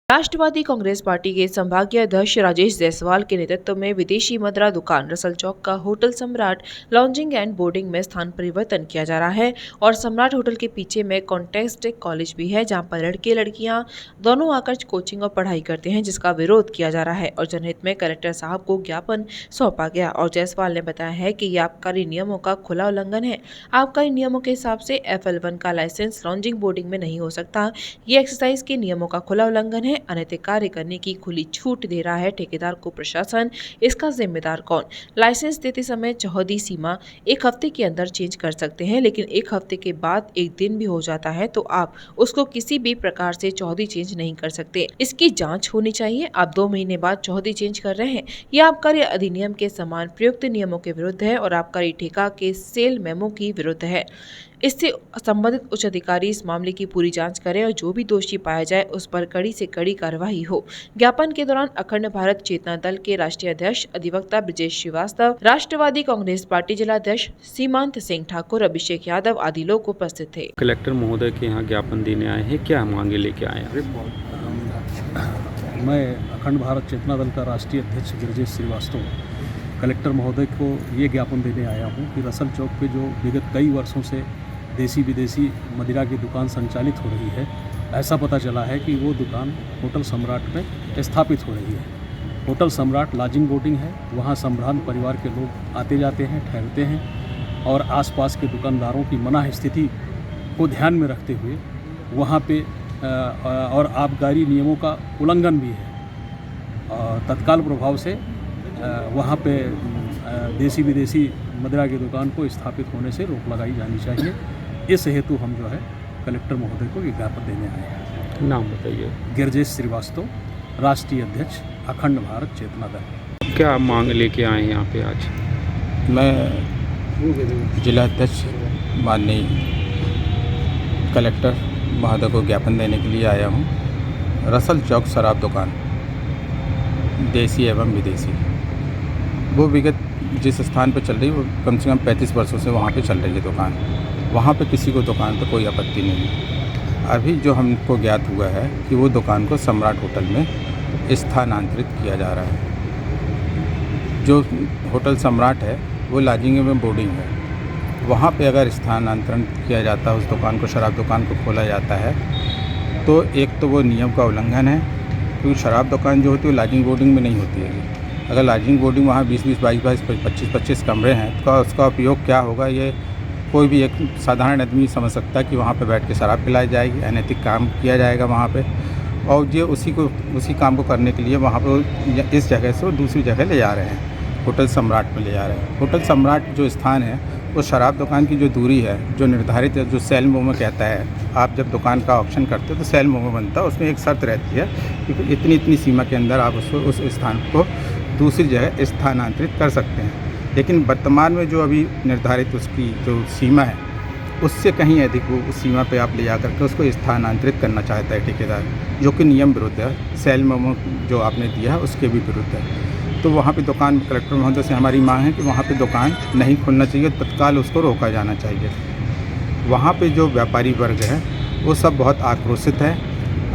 राष्ट्रवादी Congress party के संभागीय अध्यक्ष राजेश जायसवाल के नेतृत्व में विदेशी मुद्रा दुकान रसल चौक का होटल सम्राट लॉन्जिंग एंड बोर्डिंग में स्थान परिवर्तन किया जा रहा है और सम्राट होटल के पीछे में कॉन्टेस्ट कॉलेज भी है, जहां पर लड़के लड़कियां दोनों आकर कोचिंग और पढ़ाई करते हैं, जिसका विरोध किया जा रहा है और जनहित में कलेक्टर साहब को ज्ञापन सौंपा गया। और जायसवाल ने बताया है कि यह आबकारी नियमों का खुला उल्लंघन है। आबकारी नियमों के हिसाब से FL1 का लाइसेंस लॉन्जिंग बोर्डिंग में नहीं हो सकता। ये एक्सरसाइज के नियमों का खुला उल्लंघन है। अनैतिक कार्य करने की खुली छूट दे रहा है ठेकेदार को प्रशासन। इसका जिम्मेदार कौन? लाइसेंस देते समय चौहदी सीमा 1 हफ्ते के अंदर चेंज कर सकते हैं, लेकिन 1 हफ्ते के बाद 1 दिन भी हो जाता है तो आप उसको किसी भी प्रकार से चौहदी चेंज नहीं कर सकते। इसकी जांच होनी चाहिए। आप 2 महीने बाद चौहदी चेंज कर रहे हैं। यह आबकारी अधिनियम के समान प्रयुक्त नियमों के विरुद्ध है और आबकारी ठेका के सेल मेमो की विरुद्ध है। इससे संबंधित उच्च अधिकारी इस मामले की पूरी जांच करें और जो भी दोषी पाया जाए उस पर कड़ी से कड़ी कार्रवाई हो। ज्ञापन के दौरान अखंड भारत चेतना दल के राष्ट्रीय अध्यक्ष अधिवक्ता ब्रजेश श्रीवास्तव, राष्ट्रवादी कांग्रेस पार्टी जिलाध्यक्ष सीमांत सिंह ठाकुर, अभिषेक यादव आदि लोग उपस्थित थे। कलेक्टर महोदय के यहाँ ज्ञापन देने आए हैं, क्या मांगे लेके आए हैं? मैं अखंड भारत चेतना दल का राष्ट्रीय अध्यक्ष ब्रजेश श्रीवास्तव कलेक्टर महोदय को ये ज्ञापन देने आया हूँ कि रसल चौक पे जो विगत कई वर्षों से देसी विदेशी मदिरा की दुकान संचालित हो रही है, ऐसा पता चला है कि वो दुकान होटल सम्राट में स्थापित हो रही है। होटल सम्राट लॉजिंग बोर्डिंग है, वहाँ सम्राट परिवार के लोग आते जाते हैं, ठहरते हैं और आसपास के दुकानदारों की मनाह स्थिति को ध्यान में रखते हुए वहाँ पे और आबकारी नियमों का उल्लंघन भी है। तत्काल प्रभाव से वहाँ पे देसी विदेशी मदिरा की दुकान को स्थापित होने से रोक लगाई जानी चाहिए। इस हेतु हम जो है कलेक्टर महोदय को ज्ञापन देने आए हैं। नाम बताइए। ब्रजेश श्रीवास्तव, राष्ट्रीय अध्यक्ष अखंड भारत चेतना दल। क्या मांग लेके आए हैं यहाँ पे आज? मैं जिला अध्यक्ष माननीय कलेक्टर महोदय को ज्ञापन देने के लिए आया हूँ। रसल चौक शराब दुकान देसी एवं विदेशी, वो विगत जिस स्थान पर चल रही है वो कम से कम 35 वर्षों से वहाँ पे चल रही है दुकान। वहाँ पे किसी को दुकान पर कोई आपत्ति नहीं है। अभी जो हमको ज्ञात हुआ है कि वो दुकान को सम्राट होटल में स्थानांतरित किया जा रहा है। जो होटल सम्राट है वो लॉजिंग में बोर्डिंग है, वहाँ पे अगर स्थानांतरण किया जाता है, उस दुकान को, शराब दुकान को खोला जाता है, तो एक तो वो नियम का उल्लंघन है, क्योंकि शराब दुकान जो होती है वो लॉजिंग बोर्डिंग में नहीं होती है। अगर लॉजिंग बोर्डिंग वहाँ 20-20, 22-22, 25-25 कमरे हैं तो उसका उपयोग क्या होगा, ये कोई भी एक साधारण आदमी समझ सकता है कि वहाँ पे बैठ के शराब पिलाई जाएगी, अनैतिक काम किया जाएगा वहाँ पे, और ये उसी काम को करने के लिए वहाँ पे इस जगह से वो दूसरी जगह ले जा रहे हैं, होटल सम्राट पे ले जा रहे हैं। होटल सम्राट जो स्थान है वो शराब दुकान की जो दूरी है, जो निर्धारित है, जो सेल मोमो कहता है, आप जब दुकान का ऑक्शन करते हो तो सेल मोमो बनता है, उसमें एक शर्त रहती है कि इतनी सीमा के अंदर आप उस स्थान को दूसरी जगह स्थानांतरित कर सकते हैं। लेकिन वर्तमान में जो अभी निर्धारित उसकी जो सीमा है उससे कहीं अधिक वो उस सीमा पे आप ले जा करके उसको स्थानांतरित करना चाहता है ठेकेदार, जो कि नियम विरुद्ध है। सेल मोमो जो आपने दिया है उसके भी विरुद्ध है। तो वहाँ पे दुकान, कलेक्टर महोदय से हमारी मांग है कि वहाँ पे दुकान नहीं खोलना चाहिए, तत्काल उसको रोका जाना चाहिए। वहाँ पे जो व्यापारी वर्ग है वो सब बहुत आक्रोशित है।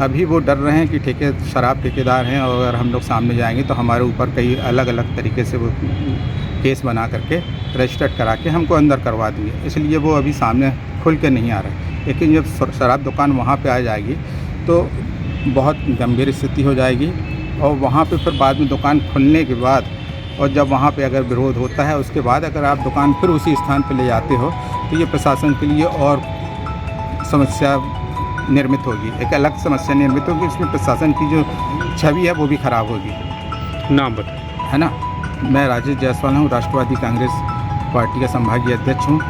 अभी वो डर रहे हैं कि शराब ठेकेदार हैं और अगर हम लोग सामने जाएंगे तो हमारे ऊपर कई अलग अलग तरीके से वो केस बना करके रजिस्टर्ड करा के हमको अंदर करवा दिए, इसलिए वो अभी सामने खुल के नहीं आ रहे। लेकिन जब शराब दुकान वहाँ पे आ जाएगी तो बहुत गंभीर स्थिति हो जाएगी और वहाँ पे फिर बाद में दुकान खुलने के बाद, और जब वहाँ पे अगर विरोध होता है उसके बाद अगर आप दुकान फिर उसी स्थान पे ले जाते हो तो ये प्रशासन के लिए और समस्या निर्मित होगी, एक अलग समस्या निर्मित होगी। इसमें प्रशासन की जो छवि है वो भी खराब होगी। नाम बताइए। है ना, मैं राजेश जायसवाल हूँ, राष्ट्रवादी कांग्रेस पार्टी का संभागीय अध्यक्ष हूँ।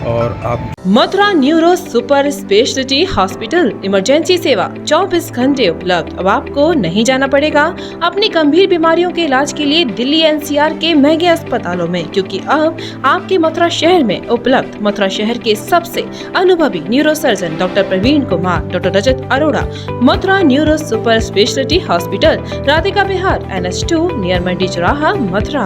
और आप Mathura neuro super speciality hospital emergency सेवा 24 घंटे उपलब्ध। अब आपको नहीं जाना पड़ेगा अपनी गंभीर बीमारियों के इलाज के लिए दिल्ली NCR के महंगे अस्पतालों में, क्योंकि अब आपके मथुरा शहर में उपलब्ध मथुरा शहर के सबसे अनुभवी neuro surgeon doctor Praveen Kumar, doctor Rajat Arora. Mathura neuro super speciality hospital, Radhika Vihar, NH2 near Mandi Chauraha, Mathura.